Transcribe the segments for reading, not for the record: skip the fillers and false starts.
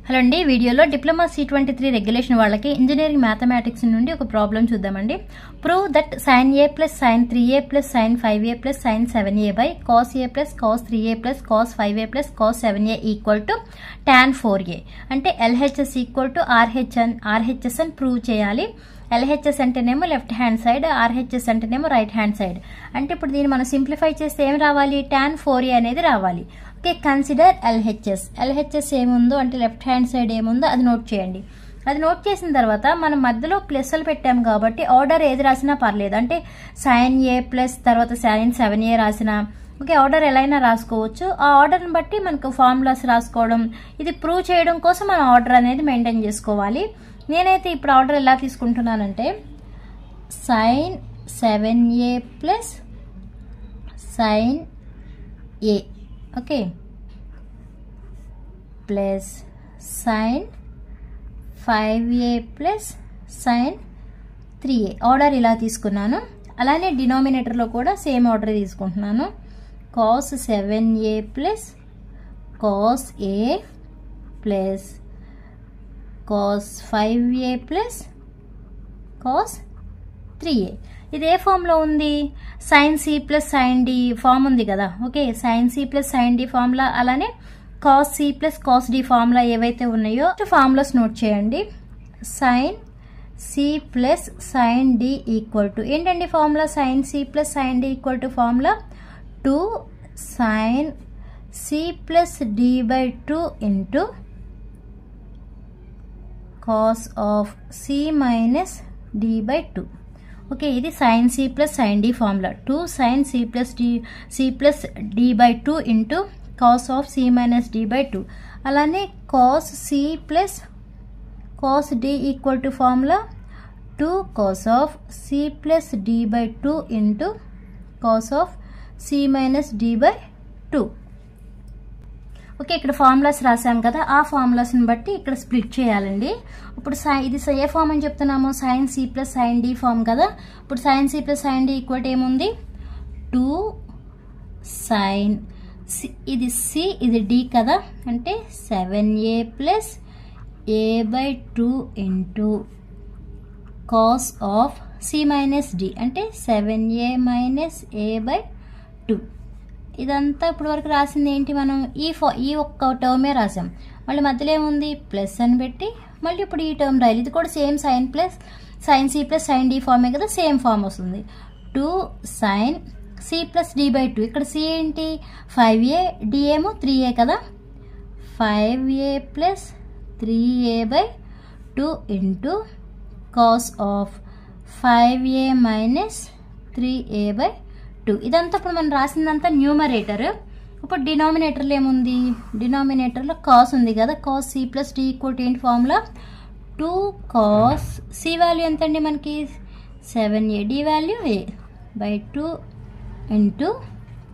Hello అండి, వీడియోలో diploma C23 regulation వాళ్ళకి ఇంజనీరింగ్ మ్యాథమెటిక్స్ నుండి ఒక ప్రాబ్లం చూద్దామండి. Prove that sin a plus sin 3a plus sin 5a plus sin 7a by cos a plus cos 3a plus cos 5a plus cos 7a equal to tan 4a. అంటే LHS equal to RHS అని prove చేయాలి. LHS అంటేనేమో left hand side, RHS అంటేనేమో right hand side. అంటే ఇప్పుడు దీన్ని మనం simplify చేస్తే ఏం రావాలి? tan 4a అనేది రావాలి. ఓకే, కన్సిడర్ LHS ఏముందో అంటే లెఫ్ట్ హ్యాండ్ సైడ్ ఏముందో అది నోట్ చేయండి. అది నోట్ చేసిన తర్వాత మనం మధ్యలో ప్లస్లు పెట్టాం కాబట్టి ఆర్డర్ ఏది రాసినా పర్లేదు. అంటే sin a ప్లస్ తర్వాత sin 7a రాసినా ఓకే, ఆర్డర్ ఎలా అయినా రాసుకోవచ్చు. ఆ ఆర్డర్ని బట్టి మనకు ఫార్ములాస్ రాసుకోవడం, ఇది ప్రూవ్ చేయడం కోసం మనం ఆర్డర్ అనేది మెయింటైన్ చేసుకోవాలి. నేనైతే ఇప్పుడు ఆర్డర్ ఎలా తీసుకుంటున్నానంటే sin 7a plus sin a okay plus sin 5a plus sin 3a order ఇలా తీసుకున్నాను. అలానే డినామినేటర్లో కూడా సేమ్ ఆర్డర్ తీసుకుంటున్నాను. cos 7a plus cos a plus cos 5a plus cos 3a. ఇది ఏ ఫామ్లో ఉంది? sin c plus sin d form ఉంది కదా. Okay, sin c plus sin d formula, అలానే cos c plus cos d formula ఏవైతే ఉన్నాయో ఫార్ములాస్ నోట్ చేయండి. sin c plus sin d equal to ఏంటండి formula? sin c plus sin d equal to formula 2 sin c plus d by 2 into cos of c minus d by 2. Okay, ఇది sin c plus sin d formula. 2 sin c plus d by 2 into cos of c minus d by 2. అలానే cos c plus cos d equal to formula 2 cos of c plus d by 2 into cos of c minus d by 2. Okay, ఇక్కడ formulas రాసాం కదా, ఆ ఫార్ములాస్ని బట్టి ఇక్కడ split చేయాలండి. ఇప్పుడు ఇది ఏ ఫామ్ అని చెప్తున్నాము? sin c plus sin d form కదా. ఇప్పుడు sin c plus sin d equal to ఏముంది? 2 sin c, ఇది c ఇది d కదా, అంటే 7a plus a by 2 into cos of c minus d అంటే 7a మైనస్ a బై 2. ఇదంతా ఇప్పుడు వరకు రాసింది ఏంటి? మనం ఈ ఒక్క టర్మే రాసాం. మళ్ళీ మధ్యలో ఏముంది? ప్లస్ అని పెట్టి మళ్ళీ ఇప్పుడు ఈ టర్మ్ రాయాలి. ఇది కూడా same sin c plus sin d ఫార్మే కదా, సేమ్ ఫామ్ వస్తుంది. 2 sin c plus d by 2. ఇక్కడ c ఏంటి? 5a, d ఏమో 3a కదా, 5a plus 3a by 2 into cos of 5a minus 3a by 2. ఇదంతా ఇప్పుడు మనం రాసిందంతా న్యూమరేటర్. ఇప్పుడు డినామినేటర్లో ఏముంది? డినామినేటర్లో కాస్ ఉంది కదా, cos c plus d equal to ఏంటి ఫార్ములా? 2 cos c వాల్యూ ఎంత అండి మనకి? 7a, d value a by 2 into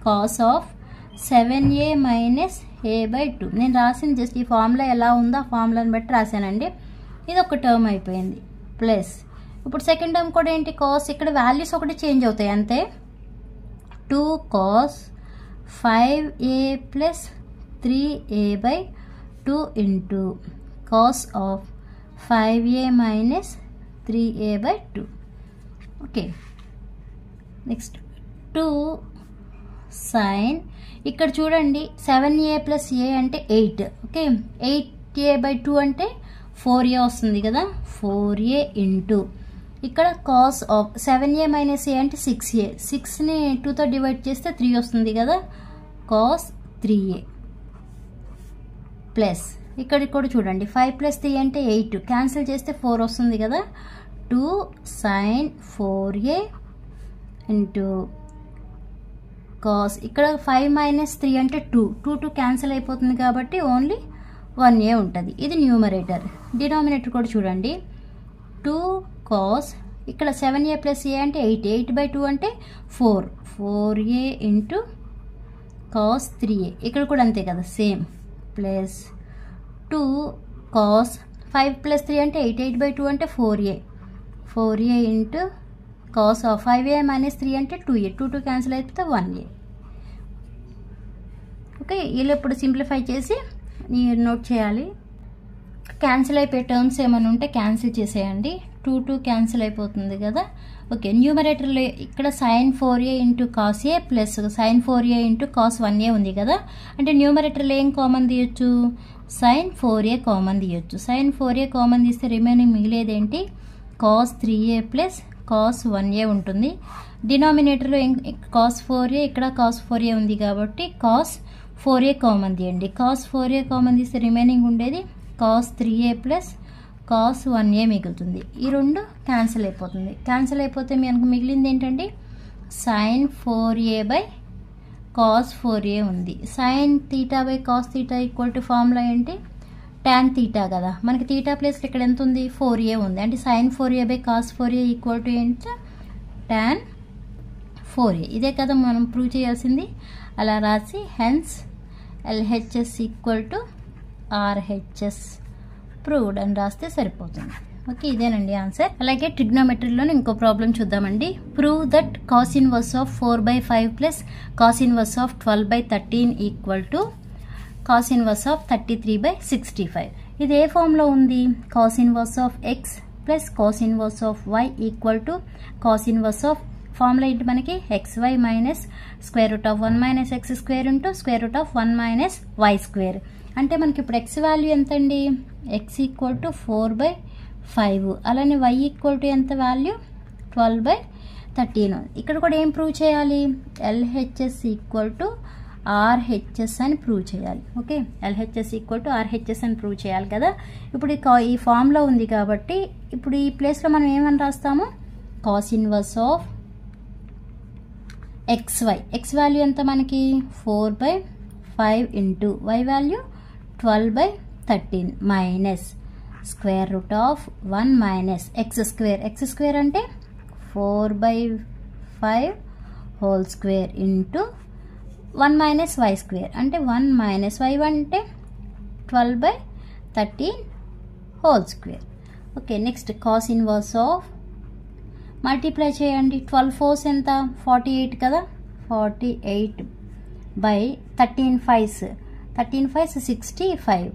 cos of 7a minus a by 2. నేను రాసింది జస్ట్ ఈ ఫార్ములా ఎలా ఉందో ఆ ఫార్ములాని బట్టి రాశానండి. ఇది ఒక టర్మ్ అయిపోయింది. ప్లస్ ఇప్పుడు సెకండ్ టర్మ్ కూడా ఏంటి? కాస్, ఇక్కడ వాల్యూస్ ఒకటి చేంజ్ అవుతాయి అంతే. 2 cos 5a plus 3a by 2 into cos of 5a minus 3a by 2. Okay, next 2 sin, ఇక్కడ చూడండి 7a ప్లస్ a అంటే 8. ఓకే, 8a బై 2 అంటే 4a వస్తుంది కదా, 4a ఇంటూ ఇక్కడ cos of 7a minus a అంటే 6a, 6ని 2తో డివైడ్ చేస్తే 3 వస్తుంది కదా, cos 3a ప్లస్ ఇక్కడ కూడా చూడండి 5 ప్లస్ 3 అంటే 8, క్యాన్సిల్ చేస్తే 4 వస్తుంది కదా, 2 sin 4a ఇంటూ cos, ఇక్కడ 5 మైనస్ 3 అంటే 2 క్యాన్సిల్ అయిపోతుంది కాబట్టి ఓన్లీ 1a ఉంటుంది. ఇది న్యూమరేటర్. డినామినేటర్ కూడా చూడండి 2 cos, ఇక్కడ 7a ప్లస్ a అంటే 8 బై 2 అంటే 4a ఇంటూ cos 3a. ఇక్కడ కూడా అంతే కదా, సేమ్. ప్లస్ 2 cos 5 ప్లస్ 3 అంటే 8 బై 2 అంటే 4a into cos of 5a minus 3 అంటే 2a, 2 క్యాన్సిల్ అయిపోతే 1a. ఓకే, ఇలా ఇప్పుడు సింప్లిఫై చేసి నోట్ చేయాలి. క్యాన్సిల్ అయిపోయే టర్మ్స్ ఏమైనా ఉంటే క్యాన్సిల్ చేసేయండి. 2 క్యాన్సిల్ అయిపోతుంది కదా. ఓకే, న్యూమరేటర్లో ఇక్కడ sin 4a into cos A plus sin 4a into cos 1a ఉంది కదా. అంటే న్యూమరేటర్లో ఏం కామన్ తీయొచ్చు? sin 4a కామన్ తీయొచ్చు. sin 4a కామన్ తీస్తే రిమైనింగ్ మిగిలేదేంటి? Cos 3a plus cos 1a ఉంటుంది. డినామినేటర్లో కాస్ 4a, ఇక్కడ కాస్ 4a ఉంది కాబట్టి కాస్ 4a కామన్ తీయండి. కాస్ 4a కామన్ తీస్తే రిమైనింగ్ ఉండేది cos 3a plus cos 1a మిగులుతుంది. ఈ రెండు క్యాన్సిల్ అయిపోతుంది. క్యాన్సిల్ అయిపోతే మనకు మిగిలింది ఏంటండి? sin 4a by cos 4a ఉంది. sin theta by cos theta equal to formula ఏంటి? tan తీటా కదా. మనకి తీటా ప్లేస్లో ఇక్కడ ఎంత ఉంది? 4a ఉంది. అంటే sin 4a by cos 4a equal to ఏంటి? tan 4a. ఇదే కదా మనం ప్రూవ్ చేయాల్సింది. అలా రాసి hence LHS equal to RHS proved అని రాస్తే సరిపోతుంది. ఓకే, ఇదేనండి ఆన్సర్. అలాగే ట్రిగ్నోమెట్రీలో ఇంకో ప్రాబ్లం చూద్దామండి. Prove that cos inverse of 4/5 plus cos inverse of 12/13 equal to cos inverse of 33/65. ఇది ఏ ఫామ్లో ఉంది? Cos inverse of x plus cos inverse of y equal to cos inverse of formula ఏంటి మనకి? xy minus square root of 1 minus x square into square root of 1 minus y square. అంటే మనకి ఇప్పుడు x value ఎంత అండి? x equal to 4/5. అలానే y equal to ఎంత value? 12/13. ఇక్కడ కూడా ఏం ప్రూవ్ చేయాలి? LHS ఈక్వల్ టు RHS అని ప్రూవ్ చేయాలి. Okay, LHS equal to RHS అని ప్రూవ్ చేయాలి కదా. ఇప్పుడు ఈ ఫామ్లో ఉంది కాబట్టి ఇప్పుడు ఈ ప్లేస్లో మనం ఏమని రాస్తాము? Cos inverse of xy. x value ఎంత మనకి? 4/5 into y value 12/13 minus square root of 1 minus x square. X square అంటే 4/5 whole square into 1 minus y square అంటే 1 మైనస్ వై అంటే 12/13 whole square. Okay, next cos inverse of multiply చేయండి. 12 4s ఎంత? 48 కదా. 48 by 13 5s 65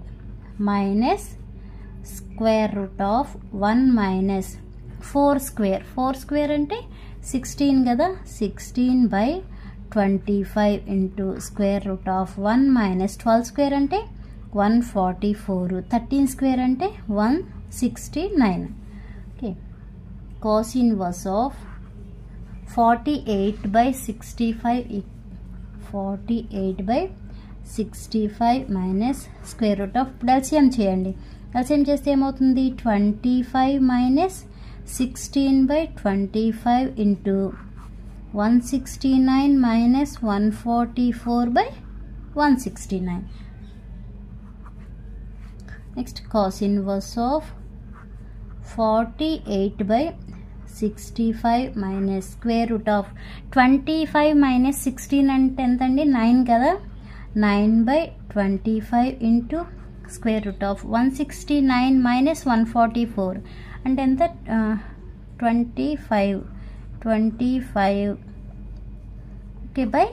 minus square root of 1 minus 4 square. 4 square అంటే 16 కదా. 16 by 25 into square root of 1 minus 12 square అంటే 144. 13 square అంటే 169. Okay, cos inverse of 48/65 minus square root of LCM చేయండి. LCM చేస్తే ఏమవుతుంది? 25 minus 16/25 into 169 minus 144/169. Next cos inverse of 48/65 minus square root of 25 minus 16 అంటే ఎంతండి? 9 కదా. 9/25 into square root of 169 minus 144 అంటే ఎంత? 25. Okay, by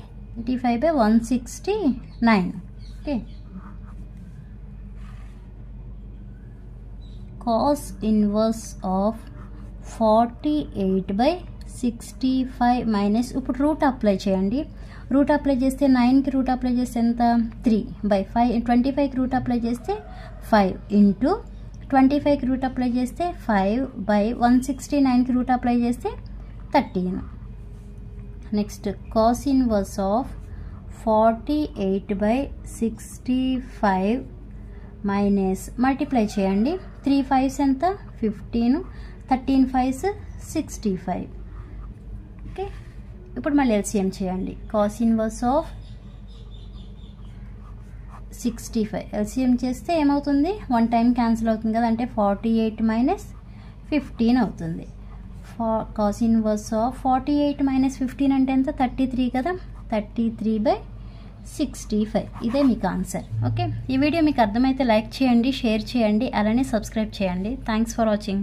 85/169. Okay, cos inverse of 48/65 minus ఇప్పుడు route apply చేయండి. రూట్ అప్లై చేస్తే 9కి రూట్ అప్లై చేస్తే ఎంత? 3/5. 25కి రూట్ అప్లై చేస్తే 5 ఇంటూ 25కి రూట్ అప్లై చేస్తే 5/169కి రూట్ అప్లై చేస్తే 13. Next cos inverse of 48/65 minus multiply చేయండి. 3 5s ఎంత? 15. 13 5s 65. ఓకే, ఇప్పుడు మళ్ళీ ఎల్సిఎం చేయండి. కాస్ ఇన్వర్స్ ఆఫ్ 65 ఎల్సిఎం చేస్తే ఏమవుతుంది? 1 టైం క్యాన్సిల్ అవుతుంది కదా. అంటే 48 మైనస్ 15 అవుతుంది. కాస్ ఇన్వర్స్ ఆఫ్ 48 మైనస్ 15 అంటే ఎంత? 33 కదా. 33/65. ఇదే మీకు ఆన్సర్. ఓకే, ఈ వీడియో మీకు అర్థమైతే లైక్ చేయండి, షేర్ చేయండి, అలానే సబ్స్క్రైబ్ చేయండి. Thanks for watching.